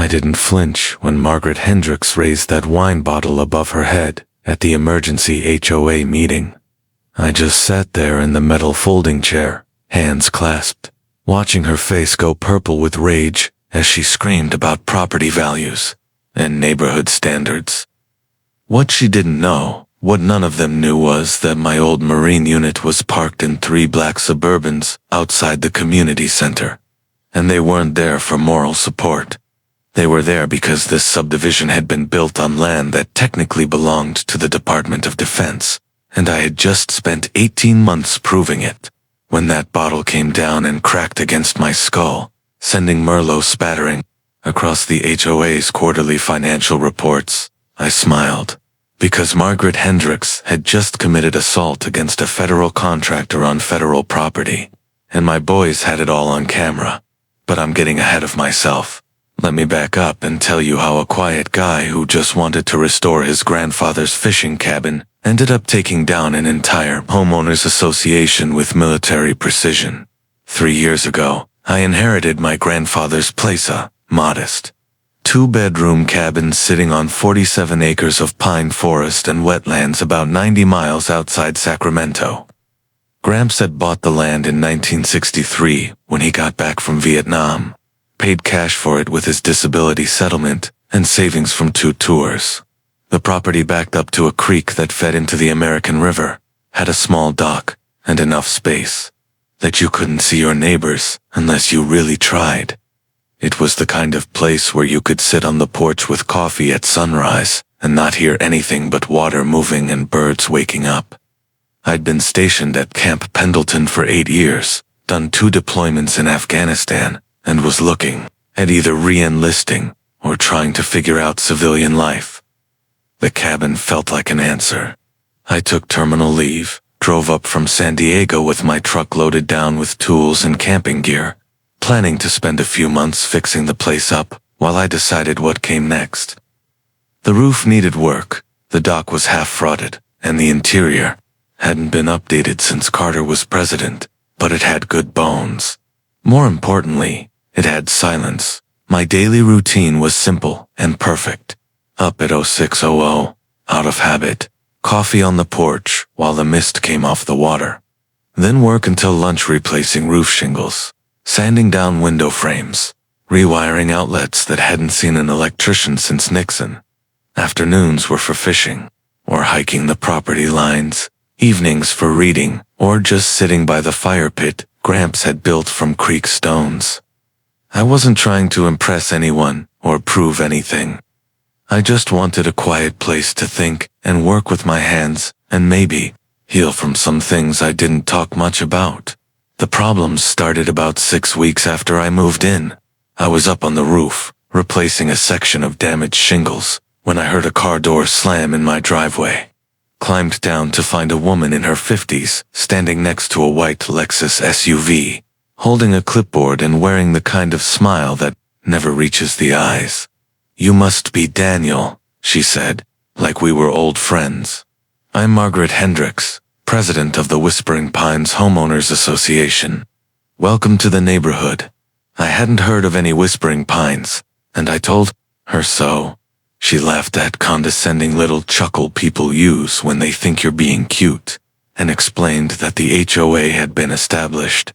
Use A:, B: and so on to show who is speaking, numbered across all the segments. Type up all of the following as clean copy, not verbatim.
A: I didn't flinch when Margaret Hendricks raised that wine bottle above her head at the emergency HOA meeting. I just sat there in the metal folding chair, hands clasped, watching her face go purple with rage as she screamed about property values and neighborhood standards. What she didn't know, what none of them knew, was that my old Marine unit was parked in 3 black Suburbans outside the community center. And they weren't there for moral support. They were there because this subdivision had been built on land that technically belonged to the Department of Defense, and I had just spent 18 months proving it. When that bottle came down and cracked against my skull, sending Merlot spattering across the HOA's quarterly financial reports, I smiled. Because Margaret Hendricks had just committed assault against a federal contractor on federal property, and my boys had it all on camera. But I'm getting ahead of myself. Let me back up and tell you how a quiet guy who just wanted to restore his grandfather's fishing cabin ended up taking down an entire homeowners association with military precision. 3 years ago, I inherited my grandfather's place, a modest 2-bedroom cabin sitting on 47 acres of pine forest and wetlands about 90 miles outside Sacramento. Gramps had bought the land in 1963 when he got back from Vietnam, paid cash for it with his disability settlement and savings from 2 tours. The property backed up to a creek that fed into the American River, had a small dock, and enough space that you couldn't see your neighbors unless you really tried. It was the kind of place where you could sit on the porch with coffee at sunrise and not hear anything but water moving and birds waking up. I'd been stationed at Camp Pendleton for 8 years, done 2 deployments in Afghanistan, and was looking at either re-enlisting or trying to figure out civilian life. The cabin felt like an answer. I took terminal leave, drove up from San Diego with my truck loaded down with tools and camping gear, planning to spend a few months fixing the place up while I decided what came next. The roof needed work, the dock was half-rotted, and the interior hadn't been updated since Carter was president, but it had good bones. More importantly, it had silence. My daily routine was simple and perfect. Up at 0600, out of habit, coffee on the porch while the mist came off the water. Then work until lunch replacing roof shingles, sanding down window frames, rewiring outlets that hadn't seen an electrician since Nixon. Afternoons were for fishing, or hiking the property lines, evenings for reading, or just sitting by the fire pit Gramps had built from creek stones. I wasn't trying to impress anyone or prove anything. I just wanted a quiet place to think and work with my hands and maybe heal from some things I didn't talk much about. The problems started about 6 weeks after I moved in. I was up on the roof, replacing a section of damaged shingles, when I heard a car door slam in my driveway. Climbed down to find a woman in her 50s standing next to a white Lexus SUV, holding a clipboard and wearing the kind of smile that never reaches the eyes. "You must be Daniel," she said, like we were old friends. "I'm Margaret Hendricks, president of the Whispering Pines Homeowners Association. Welcome to the neighborhood." I hadn't heard of any Whispering Pines, and I told her so. She laughed, that condescending little chuckle people use when they think you're being cute, and explained that the HOA had been established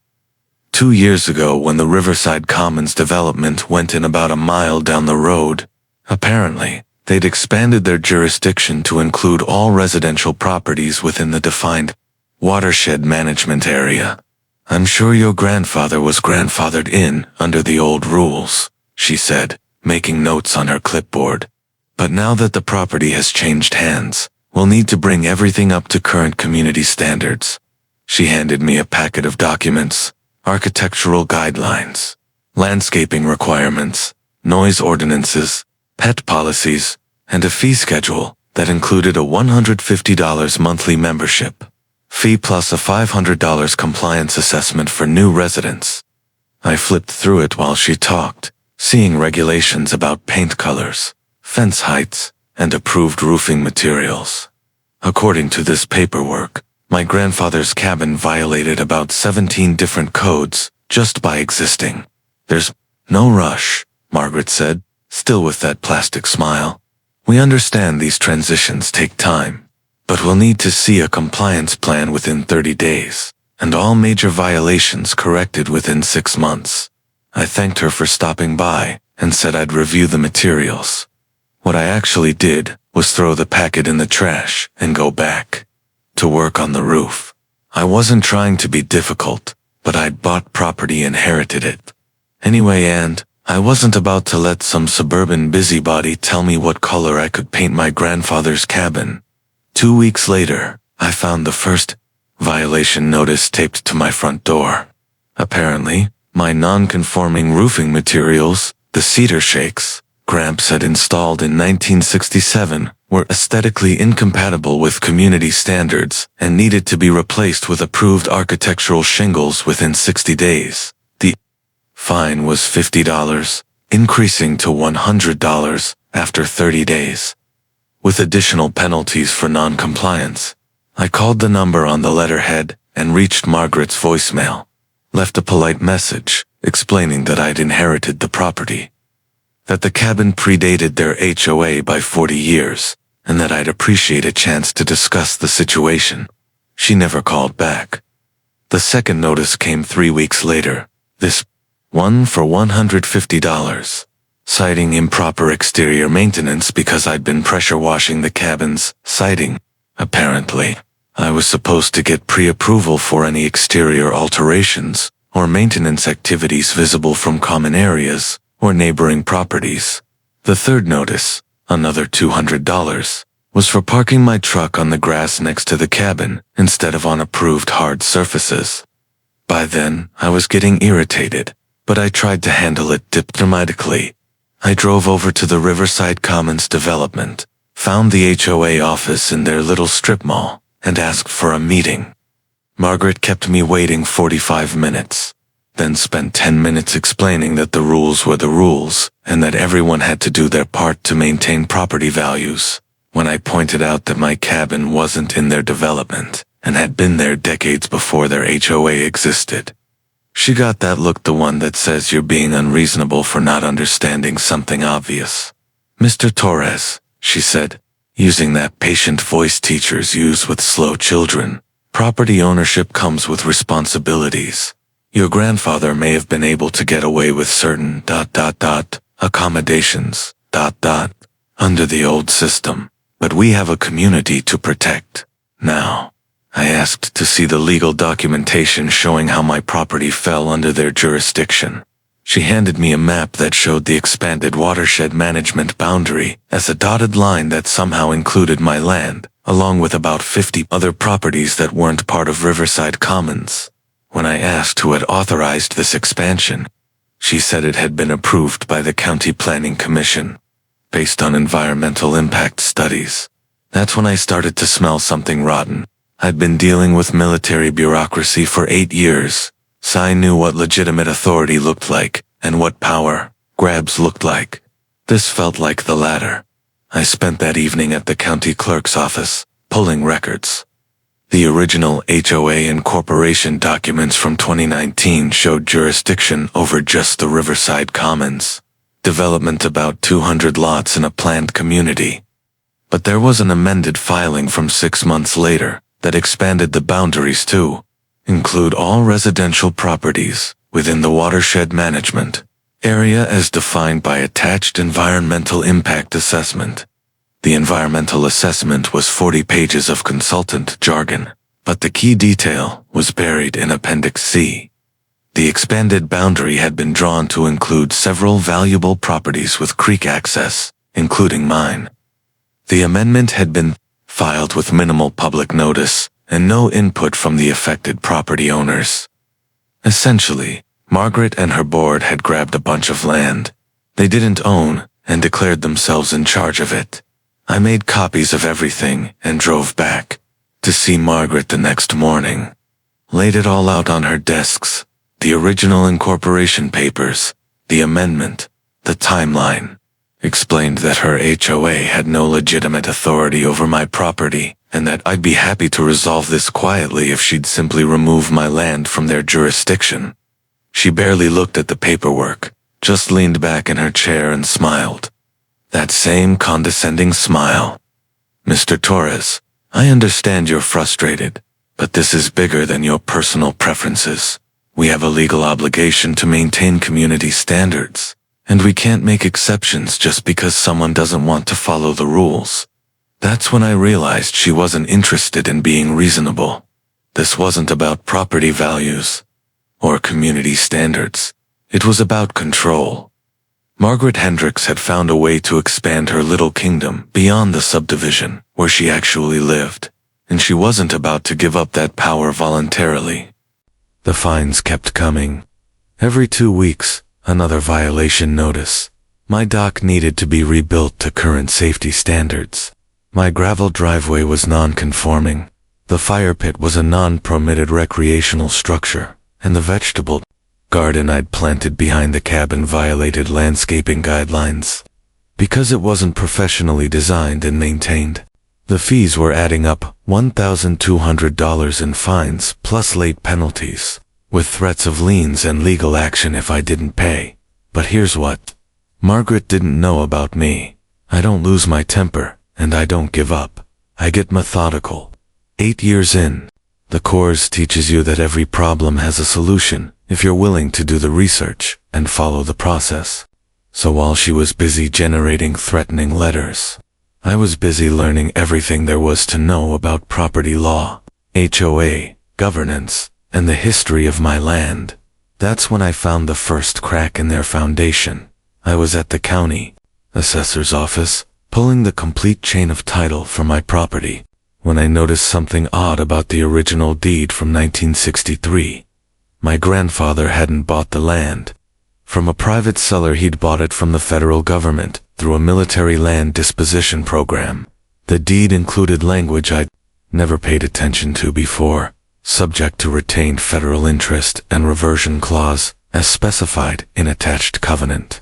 A: 2 years ago when the Riverside Commons development went in about a mile down the road. Apparently, they'd expanded their jurisdiction to include all residential properties within the defined watershed management area. "I'm sure your grandfather was grandfathered in under the old rules," she said, making notes on her clipboard. "But now that the property has changed hands, we'll need to bring everything up to current community standards." She handed me a packet of documents, architectural guidelines, landscaping requirements, noise ordinances, pet policies, and a fee schedule that included a $150 monthly membership fee plus a $500 compliance assessment for new residents. I flipped through it while she talked, seeing regulations about paint colors, fence heights, and approved roofing materials. According to this paperwork, my grandfather's cabin violated about 17 different codes just by existing. "There's no rush," Margaret said, still with that plastic smile. "We understand these transitions take time, but we'll need to see a compliance plan within 30 days, and all major violations corrected within 6 months. I thanked her for stopping by and said I'd review the materials. What I actually did was throw the packet in the trash and go back to work on the roof. I wasn't trying to be difficult, but I'd bought property and inherited it anyway, and I wasn't about to let some suburban busybody tell me what color I could paint my grandfather's cabin. 2 weeks later, I found the first violation notice taped to my front door. Apparently, my non-conforming roofing materials, the cedar shakes Gramps had installed in 1967, were aesthetically incompatible with community standards and needed to be replaced with approved architectural shingles within 60 days. The fine was $50, increasing to $100 after 30 days, with additional penalties for non-compliance. I called the number on the letterhead and reached Margaret's voicemail, left a polite message explaining that I'd inherited the property, that the cabin predated their HOA by 40 years, and that I'd appreciate a chance to discuss the situation. She never called back. The second notice came 3 weeks later, this one for $150, citing improper exterior maintenance because I'd been pressure washing the cabin's siding. Apparently, I was supposed to get pre-approval for any exterior alterations or maintenance activities visible from common areas or neighboring properties. The third notice, another $200, was for parking my truck on the grass next to the cabin instead of on approved hard surfaces. By then, I was getting irritated, but I tried to handle it diplomatically. I drove over to the Riverside Commons development, found the HOA office in their little strip mall, and asked for a meeting. Margaret kept me waiting 45 minutes, then spent 10 minutes explaining that the rules were the rules and that everyone had to do their part to maintain property values. When I pointed out that my cabin wasn't in their development and had been there decades before their HOA existed, she got that look, the one that says you're being unreasonable for not understanding something obvious. "Mr. Torres," she said, using that patient voice teachers use with slow children, "property ownership comes with responsibilities. Your grandfather may have been able to get away with certain accommodations under the old system, but we have a community to protect now." I asked to see the legal documentation showing how my property fell under their jurisdiction. She handed me a map that showed the expanded watershed management boundary as a dotted line that somehow included my land, along with about 50 other properties that weren't part of Riverside Commons. When I asked who had authorized this expansion, she said it had been approved by the County Planning Commission, based on environmental impact studies. That's when I started to smell something rotten. I'd been dealing with military bureaucracy for 8 years, so I knew what legitimate authority looked like and what power grabs looked like. This felt like the latter. I spent that evening at the county clerk's office, pulling records. The original HOA incorporation documents from 2019 showed jurisdiction over just the Riverside Commons, development about 200 lots in a planned community. But there was an amended filing from 6 months later that expanded the boundaries to include all residential properties within the watershed management area as defined by attached environmental impact assessment. The environmental assessment was 40 pages of consultant jargon, but the key detail was buried in Appendix C. The expanded boundary had been drawn to include several valuable properties with creek access, including mine. The amendment had been filed with minimal public notice and no input from the affected property owners. Essentially, Margaret and her board had grabbed a bunch of land they didn't own and declared themselves in charge of it. I made copies of everything and drove back to see Margaret the next morning. Laid it all out on her desks, the original incorporation papers, the amendment, the timeline. Explained that her HOA had no legitimate authority over my property and that I'd be happy to resolve this quietly if she'd simply remove my land from their jurisdiction. She barely looked at the paperwork, just leaned back in her chair and smiled. That same condescending smile. Mr. Torres, I understand you're frustrated, but this is bigger than your personal preferences. We have a legal obligation to maintain community standards, and we can't make exceptions just because someone doesn't want to follow the rules. That's when I realized she wasn't interested in being reasonable. This wasn't about property values or community standards. It was about control. Margaret Hendricks had found a way to expand her little kingdom beyond the subdivision where she actually lived, and she wasn't about to give up that power voluntarily. The fines kept coming. Every 2 weeks, another violation notice. My dock needed to be rebuilt to current safety standards. My gravel driveway was non-conforming. The fire pit was a non-permitted recreational structure, and the vegetable garden I'd planted behind the cabin violated landscaping guidelines. Because it wasn't professionally designed and maintained, the fees were adding up, $1,200 in fines plus late penalties, with threats of liens and legal action if I didn't pay. But here's what Margaret didn't know about me. I don't lose my temper, and I don't give up. I get methodical. 8 years in, the course teaches you that every problem has a solution if you're willing to do the research and follow the process. So while she was busy generating threatening letters, I was busy learning everything there was to know about property law, HOA, governance, and the history of my land. That's when I found the first crack in their foundation. I was at the county assessor's office, pulling the complete chain of title for my property, when I noticed something odd about the original deed from 1963. My grandfather hadn't bought the land from a private seller. He'd bought it from the federal government through a military land disposition program. The deed included language I'd never paid attention to before, subject to retained federal interest and reversion clause, as specified in attached covenant.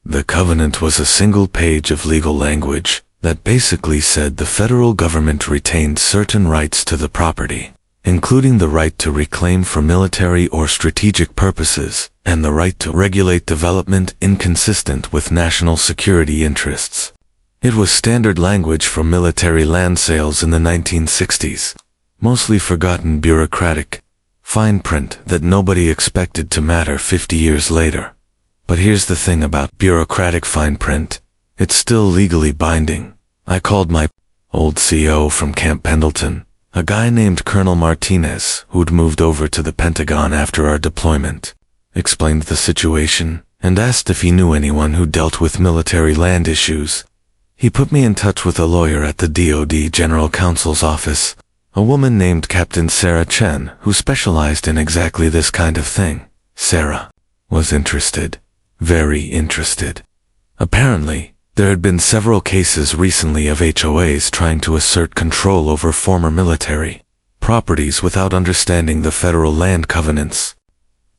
A: The covenant was a single page of legal language that basically said the federal government retained certain rights to the property, including the right to reclaim for military or strategic purposes, and the right to regulate development inconsistent with national security interests. It was standard language for military land sales in the 1960s, mostly forgotten bureaucratic fine print that nobody expected to matter 50 years later. But here's the thing about bureaucratic fine print. It's still legally binding. I called my old CO from Camp Pendleton, a guy named Colonel Martinez who'd moved over to the Pentagon after our deployment, explained the situation, and asked if he knew anyone who dealt with military land issues. He put me in touch with a lawyer at the DoD General Counsel's office, a woman named Captain Sarah Chen, who specialized in exactly this kind of thing. Sarah was interested, very interested. Apparently, there had been several cases recently of HOAs trying to assert control over former military properties without understanding the federal land covenants.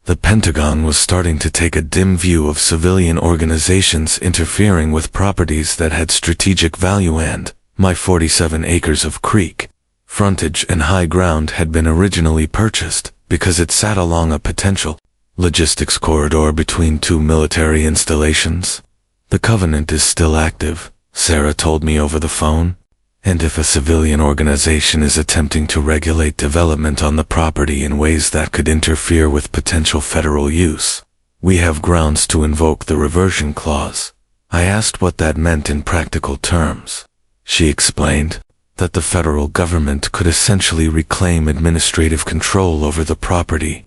A: The Pentagon was starting to take a dim view of civilian organizations interfering with properties that had strategic value, and my 47 acres of creek frontage and high ground had been originally purchased because it sat along a potential logistics corridor between 2 military installations. The covenant is still active, Sarah told me over the phone, and if a civilian organization is attempting to regulate development on the property in ways that could interfere with potential federal use, we have grounds to invoke the reversion clause. I asked what that meant in practical terms. She explained that the federal government could essentially reclaim administrative control over the property,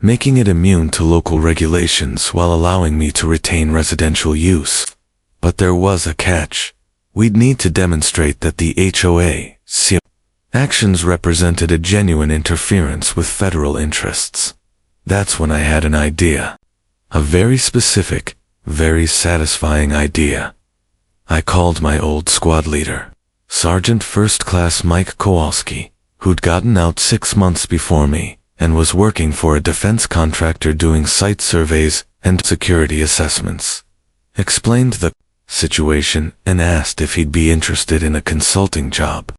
A: making it immune to local regulations while allowing me to retain residential use. But there was a catch. We'd need to demonstrate that the HOA actions represented a genuine interference with federal interests. That's when I had an idea. A very specific, very satisfying idea. I called my old squad leader, Sergeant First Class Mike Kowalski, who'd gotten out 6 months before me and was working for a defense contractor doing site surveys and security assessments. Explained the situation and asked if he'd be interested in a consulting job.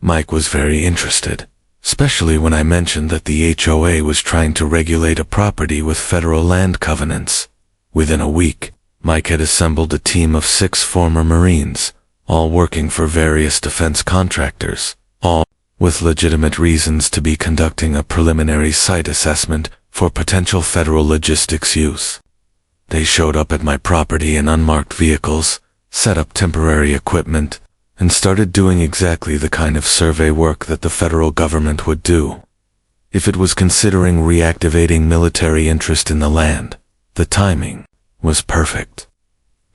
A: Mike was very interested, especially when I mentioned that the HOA was trying to regulate a property with federal land covenants. Within a week, Mike had assembled a team of 6 former Marines, all working for various defense contractors, all with legitimate reasons to be conducting a preliminary site assessment for potential federal logistics use. They showed up at my property in unmarked vehicles, set up temporary equipment, and started doing exactly the kind of survey work that the federal government would do. If it was considering reactivating military interest in the land, the timing was perfect.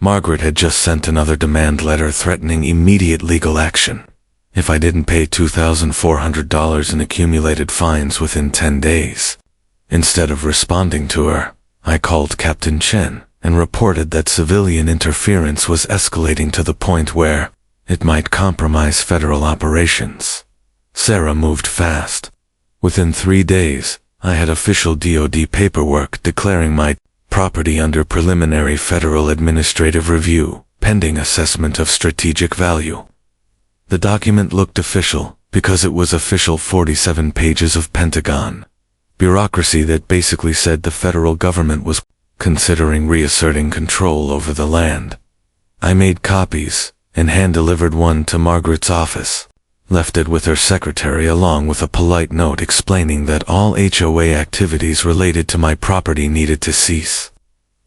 A: Margaret had just sent another demand letter threatening immediate legal action if I didn't pay $2,400 in accumulated fines within 10 days. Instead of responding to her, I called Captain Chen and reported that civilian interference was escalating to the point where it might compromise federal operations. Sarah moved fast. Within 3 days, I had official DoD paperwork declaring my property under preliminary federal administrative review, pending assessment of strategic value. The document looked official because it was official 47 pages of Pentagon bureaucracy that basically said the federal government was considering reasserting control over the land. I made copies and hand-delivered one to Margaret's office, left it with her secretary along with a polite note explaining that all HOA activities related to my property needed to cease.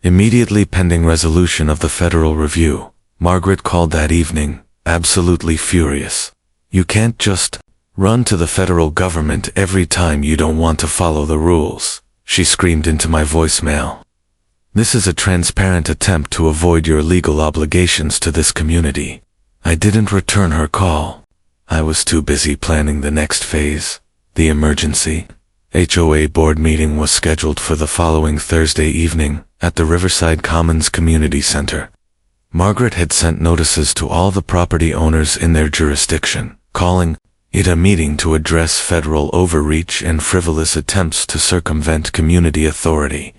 A: Immediately pending resolution of the federal review, Margaret called that evening, absolutely furious. "You can't just run to the federal government every time you don't want to follow the rules," she screamed into my voicemail. "This is a transparent attempt to avoid your legal obligations to this community." I didn't return her call. I was too busy planning the next phase, the emergency. HOA board meeting was scheduled for the following Thursday evening at the Riverside Commons Community Center. Margaret had sent notices to all the property owners in their jurisdiction, calling it a meeting to address federal overreach and frivolous attempts to circumvent community authority.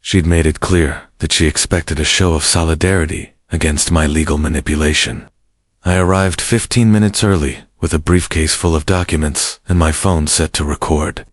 A: She'd made it clear that she expected a show of solidarity against my legal manipulation. I arrived 15 minutes early with a briefcase full of documents and my phone set to record.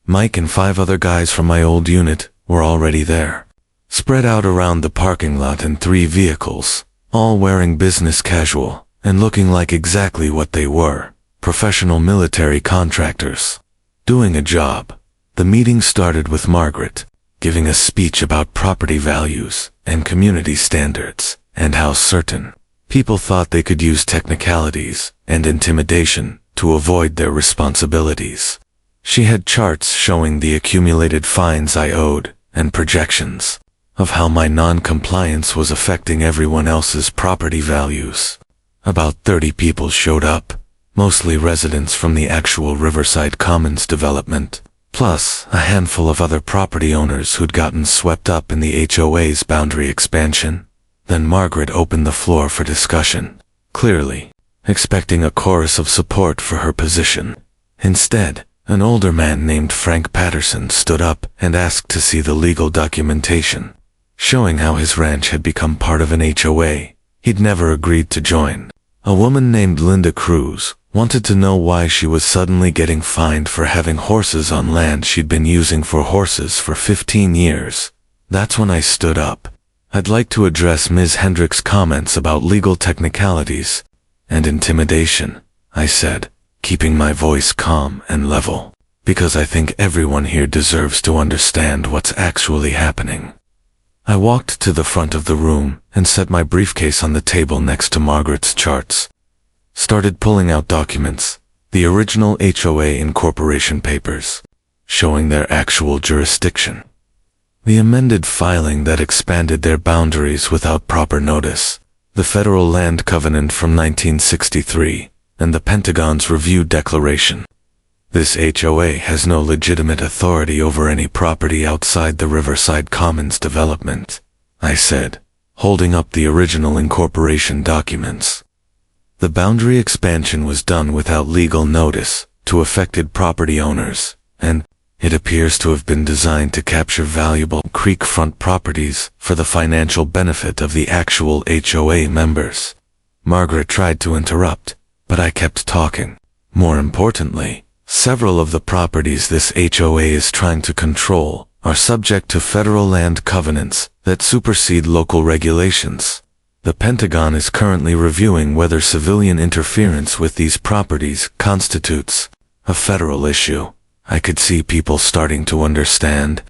A: Mike and 5 other guys from my old unit were already there, spread out around the parking lot in 3 vehicles, all wearing business casual and looking like exactly what they were, professional military contractors, doing a job. The meeting started with Margaret giving a speech about property values and community standards, and how certain people thought they could use technicalities and intimidation to avoid their responsibilities. She had charts showing the accumulated fines I owed and projections of how my non-compliance was affecting everyone else's property values. About 30 people showed up, mostly residents from the actual Riverside Commons development, plus a handful of other property owners who'd gotten swept up in the HOA's boundary expansion. Then Margaret opened the floor for discussion, clearly expecting a chorus of support for her position. Instead, an older man named Frank Patterson stood up and asked to see the legal documentation, showing how his ranch had become part of an HOA he'd never agreed to join. A woman named Linda Cruz wanted to know why she was suddenly getting fined for having horses on land she'd been using for horses for 15 years. That's when I stood up. "I'd like to address Ms. Hendricks' comments about legal technicalities and intimidation," I said, keeping my voice calm and level, because I think everyone here deserves to understand what's actually happening. I walked to the front of the room and set my briefcase on the table next to Margaret's charts. Started pulling out documents, the original HOA incorporation papers, showing their actual jurisdiction. The amended filing that expanded their boundaries without proper notice, the Federal Land Covenant from 1963, and the Pentagon's Review Declaration. This HOA has no legitimate authority over any property outside the Riverside Commons development, I said, holding up the original incorporation documents. The boundary expansion was done without legal notice to affected property owners, and it appears to have been designed to capture valuable creekfront properties for the financial benefit of the actual HOA members. Margaret tried to interrupt, but I kept talking. More importantly, several of the properties this HOA is trying to control are subject to federal land covenants that supersede local regulations. The Pentagon is currently reviewing whether civilian interference with these properties constitutes a federal issue. I could see people starting to understand.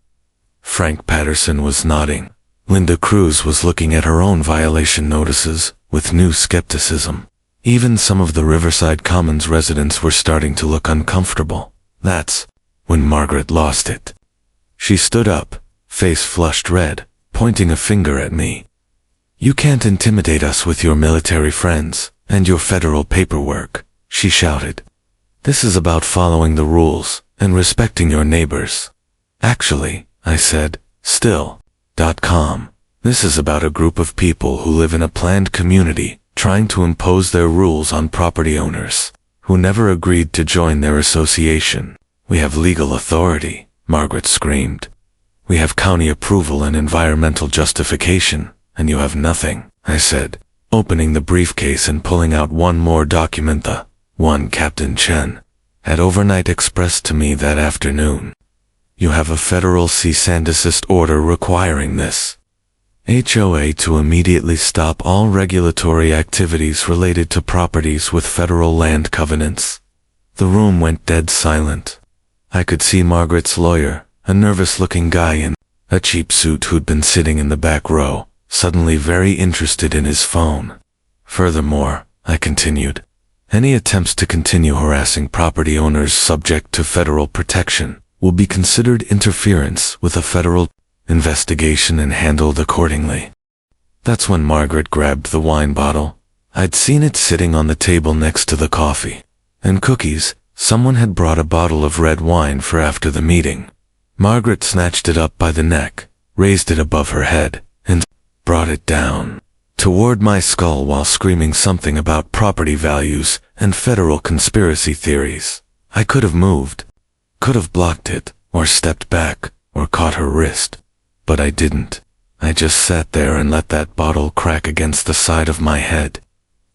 A: Frank Patterson was nodding. Linda Cruz was looking at her own violation notices with new skepticism. Even some of the Riverside Commons residents were starting to look uncomfortable. That's when Margaret lost it. She stood up, face flushed red, pointing a finger at me. "You can't intimidate us with your military friends and your federal paperwork," she shouted. "This is about following the rules and respecting your neighbors." "Actually," I said, still, calm. "This is about a group of people who live in a planned community trying to impose their rules on property owners who never agreed to join their association. We have legal authority," Margaret screamed. "We have county approval and environmental justification, and you have nothing," I said, opening the briefcase and pulling out one more document, the one Captain Chen had overnight expressed to me that afternoon. "You have a federal cease and desist order requiring this. HOA to immediately stop all regulatory activities related to properties with federal land covenants." The room went dead silent. I could see Margaret's lawyer, a nervous-looking guy in a cheap suit who'd been sitting in the back row, suddenly very interested in his phone. "Furthermore," I continued, "any attempts to continue harassing property owners subject to federal protection will be considered interference with a federal investigation and handled accordingly." That's when Margaret grabbed the wine bottle. I'd seen it sitting on the table next to the coffee and cookies. Someone had brought a bottle of red wine for after the meeting. Margaret snatched it up by the neck, raised it above her head, and brought it down toward my skull while screaming something about property values and federal conspiracy theories. I could have moved, could have blocked it, or stepped back, or caught her wrist. But I didn't. I just sat there and let that bottle crack against the side of my head,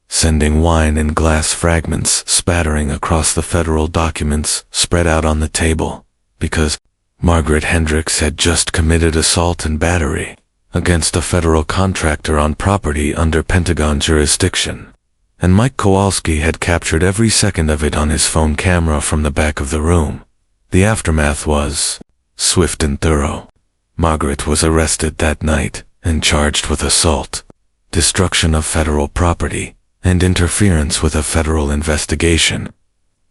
A: sending wine and glass fragments spattering across the federal documents spread out on the table, because Margaret Hendricks had just committed assault and battery against a federal contractor on property under Pentagon jurisdiction, and Mike Kowalski had captured every second of it on his phone camera from the back of the room. The aftermath was swift and thorough. Margaret was arrested that night and charged with assault, destruction of federal property, and interference with a federal investigation.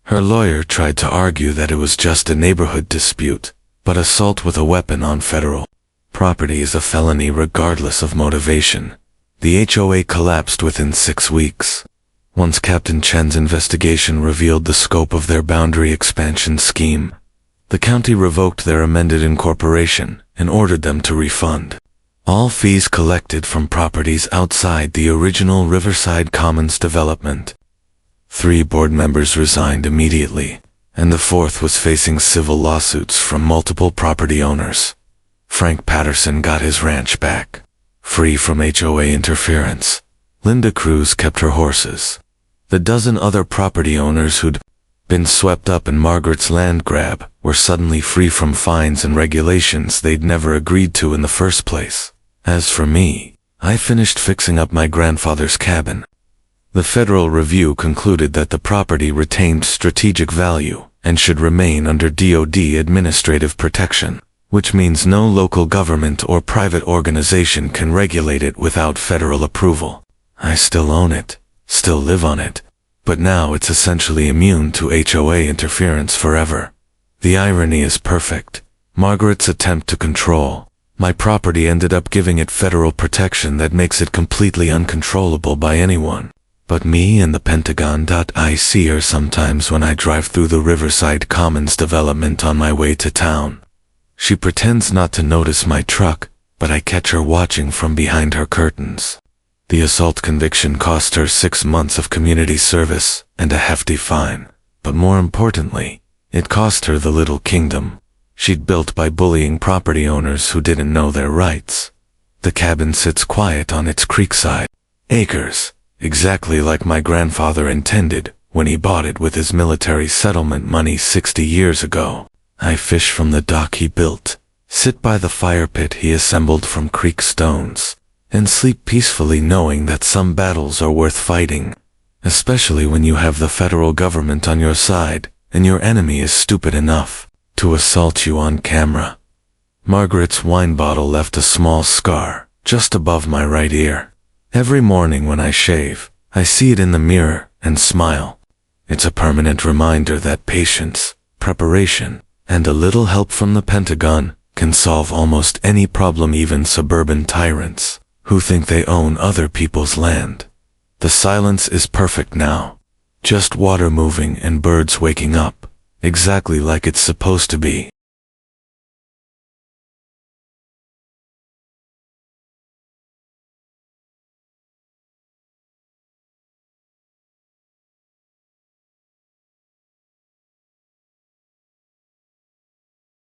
A: Her lawyer tried to argue that it was just a neighborhood dispute, but assault with a weapon on federal property is a felony regardless of motivation. The HOA collapsed within 6 weeks. Once Captain Chen's investigation revealed the scope of their boundary expansion scheme, the county revoked their amended incorporation and ordered them to refund all fees collected from properties outside the original Riverside Commons development. 3 board members resigned immediately, and the 4th was facing civil lawsuits from multiple property owners. Frank Patterson got his ranch back, free from HOA interference. Linda Cruz kept her horses. The dozen other property owners who'd been swept up in Margaret's land grab were suddenly free from fines and regulations they'd never agreed to in the first place. As for me, I finished fixing up my grandfather's cabin. The federal review concluded that the property retained strategic value and should remain under DoD administrative protection, which means no local government or private organization can regulate it without federal approval. I still own it, still live on it, but now it's essentially immune to HOA interference forever. The irony is perfect. Margaret's attempt to control my property ended up giving it federal protection that makes it completely uncontrollable by anyone but me and the Pentagon. I see her sometimes when I drive through the Riverside Commons development on my way to town. She pretends not to notice my truck, but I catch her watching from behind her curtains. The assault conviction cost her 6 months of community service and a hefty fine, but more importantly, it cost her the little kingdom she'd built by bullying property owners who didn't know their rights. The cabin sits quiet on its creekside acres, exactly like my grandfather intended when he bought it with his military settlement money 60 years ago. I fish from the dock he built, sit by the fire pit he assembled from creek stones, and sleep peacefully knowing that some battles are worth fighting, especially when you have the federal government on your side and your enemy is stupid enough to assault you on camera. Margaret's wine bottle left a small scar just above my right ear. Every morning when I shave, I see it in the mirror and smile. It's a permanent reminder that patience, preparation, and a little help from the Pentagon can solve almost any problem, even suburban tyrants who think they own other people's land. The silence is perfect now. Just water moving and birds waking up, exactly like it's supposed to be.